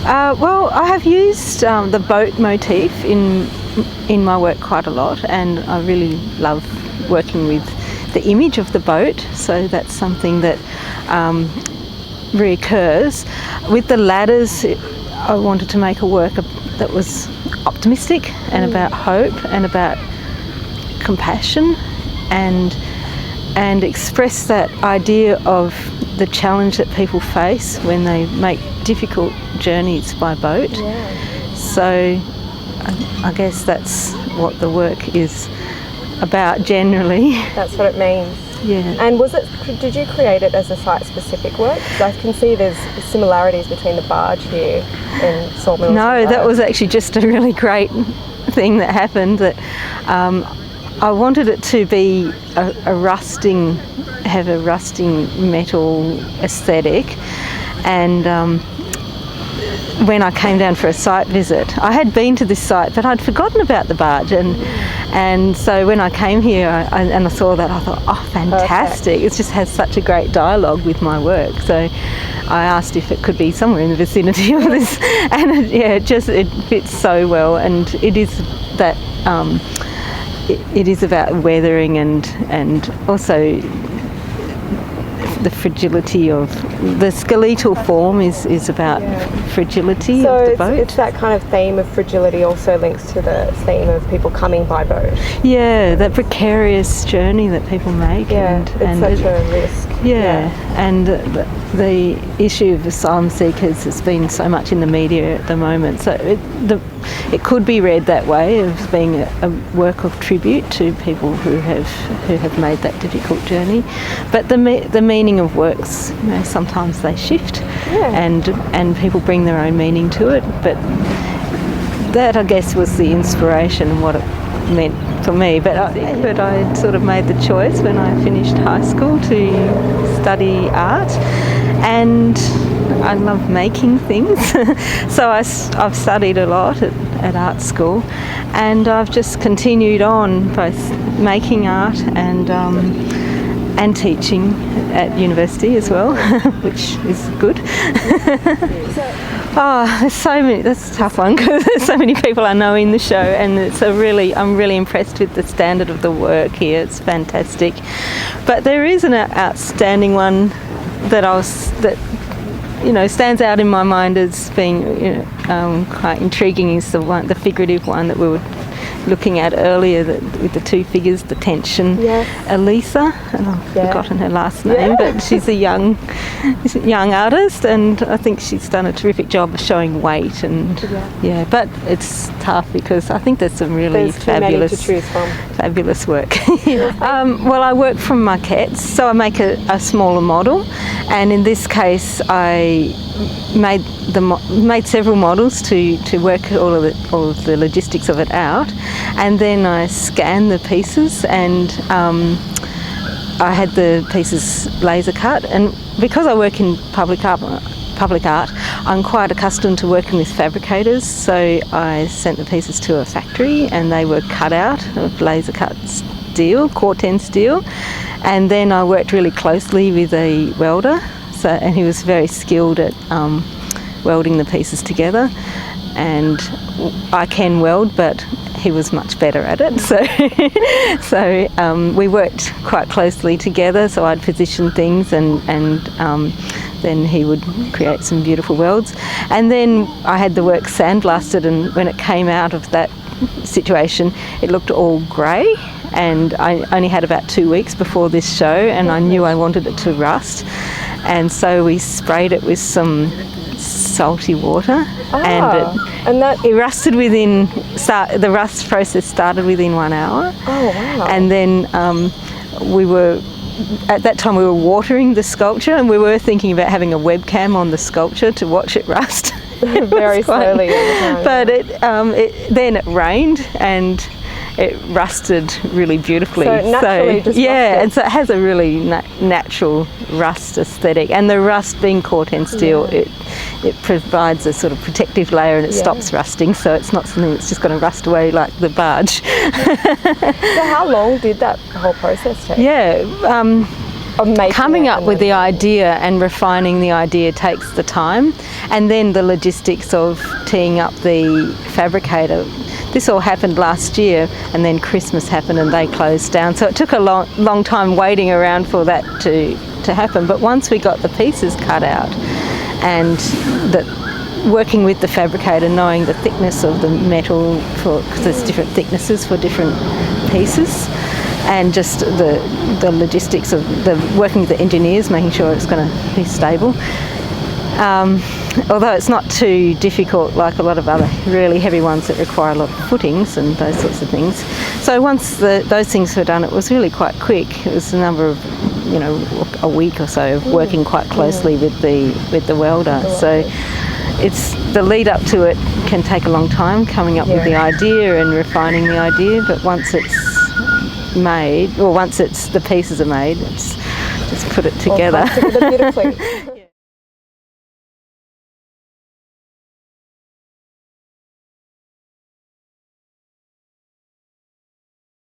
Well, I have used the boat motif in my work quite a lot, and I really love working with the image of the boat, so that's something that reoccurs. With the ladders, I wanted to make a work that was optimistic and about hope and about compassion, and express that idea of the challenge that people face when they make difficult journeys by boat. Yeah. So I guess that's what the work is about generally. That's what it means. Yeah. And did you create it as a site-specific work? I can see there's similarities between the barge here and Sawmillers. No, that was actually just a really great thing that happened. That I wanted it to be have a rusting metal aesthetic, and when I came down for a site visit, I had been to this site but I'd forgotten about the barge, and so when I came here and I saw that, I thought, oh, fantastic. It just has such a great dialogue with my work. So I asked if it could be somewhere in the vicinity of this, and it fits so well, and it is that it is about weathering and also the fragility of the skeletal form is about fragility of the boat. So it's that kind of theme of fragility also links to the theme of people coming by boat. Yeah, that precarious journey that people make. Yeah, it's such a risk. Yeah, and the issue of asylum seekers has been so much in the media at the moment. So it could be read that way, as being a work of tribute to people who have made that difficult journey. But the meaning of works, sometimes they shift, and people bring their own meaning to it. But that, I guess, was the inspiration and what it meant for me. But I sort of made the choice when I finished high school to study art, and I love making things. So I've studied a lot at art school, and I've just continued on both making art and teaching at university as well, which is good. There's so many. That's a tough one because there's so many people I know in the show, and I'm really impressed with the standard of the work here. It's fantastic. But there is an outstanding one that stands out in my mind as being quite intriguing. Is the figurative one that we were looking at earlier, with the two figures, the tension. Yes. Elisa, and I've forgotten her last name, but she's a young artist, and I think she's done a terrific job of showing weight, and but it's tough because I think there's some really fabulous work. Well, I work from maquettes, so I make a smaller model, and in this case I made several models to work all of the logistics of it out, and then I scanned the pieces, and I had the pieces laser cut. And because I work in public art, I'm quite accustomed to working with fabricators, so I sent the pieces to a factory and they were cut out of laser cut steel, Corten steel, and then I worked really closely with a welder, and he was very skilled at welding the pieces together, and I can weld, but he was much better at it, so we worked quite closely together. So I'd position things, and then he would create some beautiful welds, and then I had the work sandblasted, and when it came out of that situation it looked all grey, and I only had about 2 weeks before this show, and I knew I wanted it to rust, and so we sprayed it with some salty water, and it rusted the rust process started within 1 hour. Oh wow. And then at that time we were watering the sculpture, and we were thinking about having a webcam on the sculpture to watch it rust. Very slowly. But then it rained and it rusted really beautifully. So it naturally just rusted. And so it has a really natural rust aesthetic. And the rust being Corten steel, it provides a sort of protective layer, and it stops rusting. So it's not something that's just going to rust away like the barge. So how long did that whole process take? making coming it up and with then- the idea and refining the idea takes the time, and then the logistics of teeing up the fabricator. This all happened last year, and then Christmas happened and they closed down, so it took a long time waiting around for that to happen. But once we got the pieces cut out and working with the fabricator, knowing the thickness of the metal, because there's different thicknesses for different pieces, and just the logistics of working with the engineers, making sure it's going to be stable. Although it's not too difficult like a lot of other really heavy ones that require a lot of footings and those sorts of things. So once those things were done, it was really quite quick. It was a number of, a week or so of working quite closely with the welder. So it's the lead up to it can take a long time, coming up with the idea and refining the idea, but once it's made, or once the pieces are made, it's just put it together. All comes together beautifully.